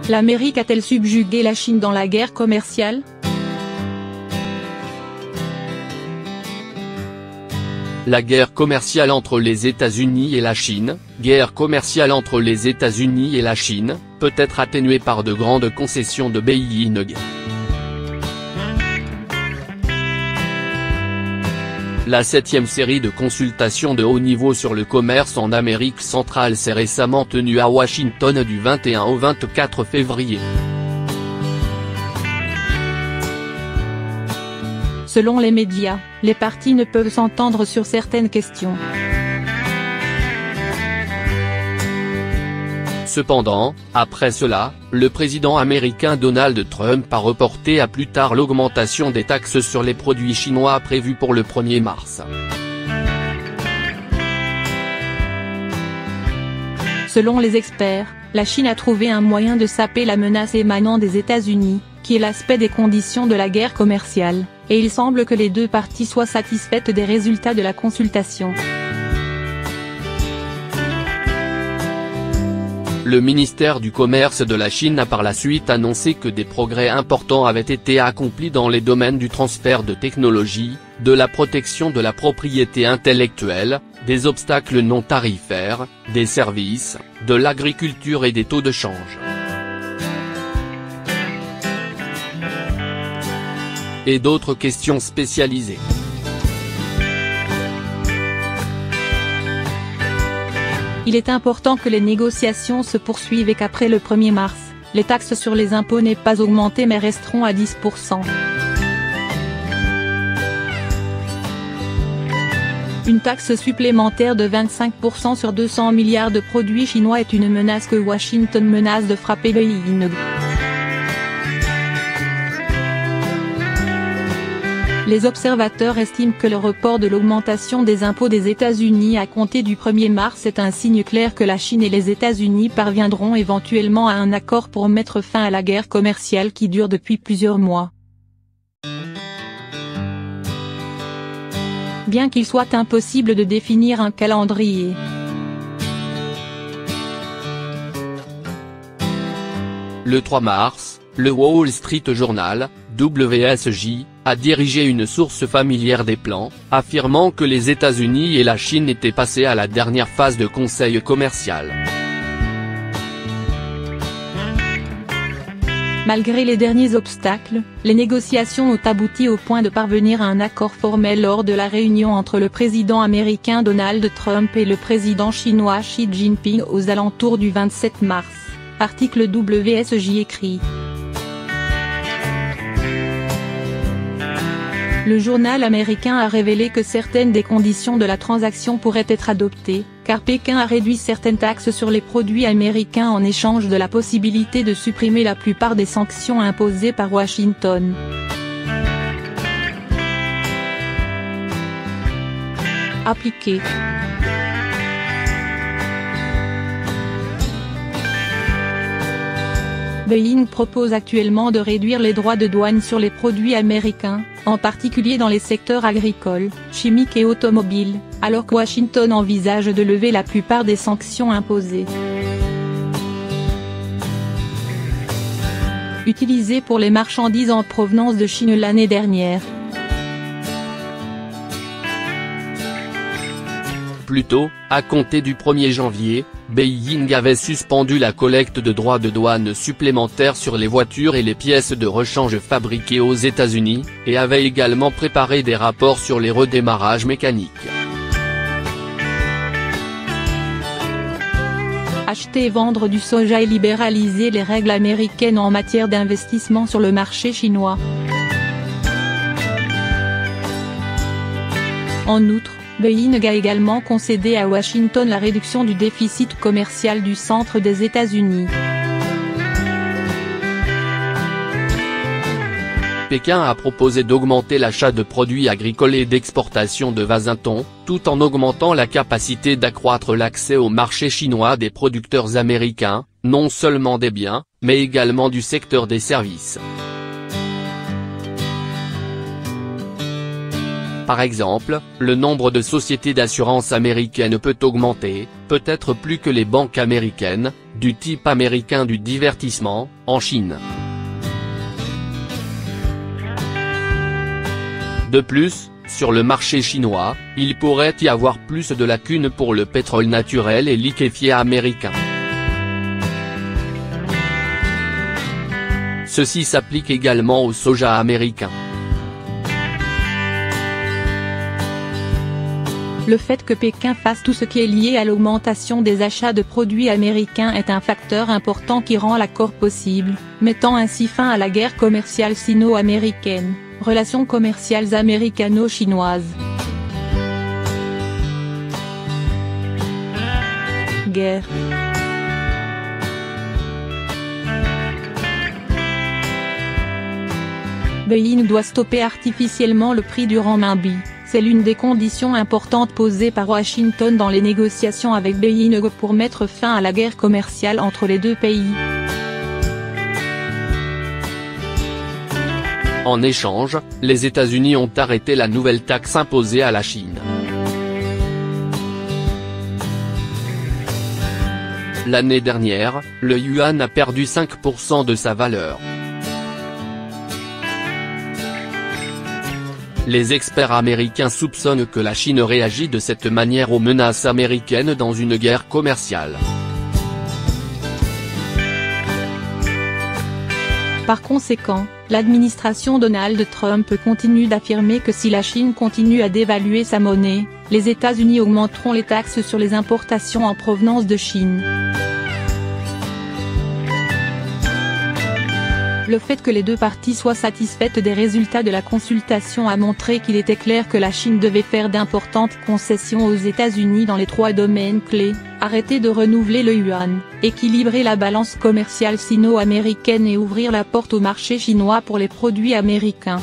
L'Amérique a-t-elle subjugué la Chine dans la guerre commerciale? La guerre commerciale entre les États-Unis et la Chine, guerre commerciale entre les États-Unis et la Chine, peut être atténuée par de grandes concessions de Beijing. La 7e série de consultations de haut niveau sur le commerce en Amérique centrale s'est récemment tenue à Washington du 21 au 24 février. Selon les médias, les parties ne peuvent s'entendre sur certaines questions. Cependant, après cela, le président américain Donald Trump a reporté à plus tard l'augmentation des taxes sur les produits chinois prévue pour le 1er mars. Selon les experts, la Chine a trouvé un moyen de saper la menace émanant des États-Unis, qui est l'aspect des conditions de la guerre commerciale, et il semble que les deux parties soient satisfaites des résultats de la consultation. Le ministère du Commerce de la Chine a par la suite annoncé que des progrès importants avaient été accomplis dans les domaines du transfert de technologie, de la protection de la propriété intellectuelle, des obstacles non tarifaires, des services, de l'agriculture et des taux de change. Et d'autres questions spécialisées. Il est important que les négociations se poursuivent et qu'après le 1er mars, les taxes sur les impôts n'aient pas augmenté mais resteront à 10%. Une taxe supplémentaire de 25% sur 200 milliards de produits chinois est une menace que Washington menace de frapper Beijing. Les observateurs estiment que le report de l'augmentation des impôts des États-Unis à compter du 1er mars est un signe clair que la Chine et les États-Unis parviendront éventuellement à un accord pour mettre fin à la guerre commerciale qui dure depuis plusieurs mois. Bien qu'il soit impossible de définir un calendrier. Le 3 mars, le Wall Street Journal, WSJ, a dirigé une source familière des plans, affirmant que les États-Unis et la Chine étaient passés à la dernière phase de conseil commercial. Malgré les derniers obstacles, les négociations ont abouti au point de parvenir à un accord formel lors de la réunion entre le président américain Donald Trump et le président chinois Xi Jinping aux alentours du 27 mars. Article WSJ écrit. Le journal américain a révélé que certaines des conditions de la transaction pourraient être adoptées, car Pékin a réduit certaines taxes sur les produits américains en échange de la possibilité de supprimer la plupart des sanctions imposées par Washington. Appliquées. Beijing propose actuellement de réduire les droits de douane sur les produits américains, en particulier dans les secteurs agricoles, chimiques et automobiles, alors que Washington envisage de lever la plupart des sanctions imposées. Utilisées pour les marchandises en provenance de Chine l'année dernière. Plus tôt, à compter du 1er janvier, Beijing avait suspendu la collecte de droits de douane supplémentaires sur les voitures et les pièces de rechange fabriquées aux États-Unis, et avait également préparé des rapports sur les redémarrages mécaniques. Acheter et vendre du soja et libéraliser les règles américaines en matière d'investissement sur le marché chinois. En outre, Beijing a également concédé à Washington la réduction du déficit commercial du centre des États-Unis. Pékin a proposé d'augmenter l'achat de produits agricoles et d'exportation de Vasinton, tout en augmentant la capacité d'accroître l'accès au marché chinois des producteurs américains, non seulement des biens, mais également du secteur des services. Par exemple, le nombre de sociétés d'assurance américaines peut augmenter, peut-être plus que les banques américaines, du type américain du divertissement, en Chine. De plus, sur le marché chinois, il pourrait y avoir plus de lacunes pour le pétrole naturel et liquéfié américain. Ceci s'applique également au soja américain. Le fait que Pékin fasse tout ce qui est lié à l'augmentation des achats de produits américains est un facteur important qui rend l'accord possible, mettant ainsi fin à la guerre commerciale sino-américaine, relations commerciales américano-chinoises. Guerre. Beijing doit stopper artificiellement le prix du renminbi. C'est l'une des conditions importantes posées par Washington dans les négociations avec Beijing pour mettre fin à la guerre commerciale entre les deux pays. En échange, les États-Unis ont arrêté la nouvelle taxe imposée à la Chine. L'année dernière, le yuan a perdu 5% de sa valeur. Les experts américains soupçonnent que la Chine réagit de cette manière aux menaces américaines dans une guerre commerciale. Par conséquent, l'administration Donald Trump continue d'affirmer que si la Chine continue à dévaluer sa monnaie, les États-Unis augmenteront les taxes sur les importations en provenance de Chine. Le fait que les deux parties soient satisfaites des résultats de la consultation a montré qu'il était clair que la Chine devait faire d'importantes concessions aux États-Unis dans les 3 domaines clés: arrêter de renouveler le yuan, équilibrer la balance commerciale sino-américaine et ouvrir la porte au marché chinois pour les produits américains.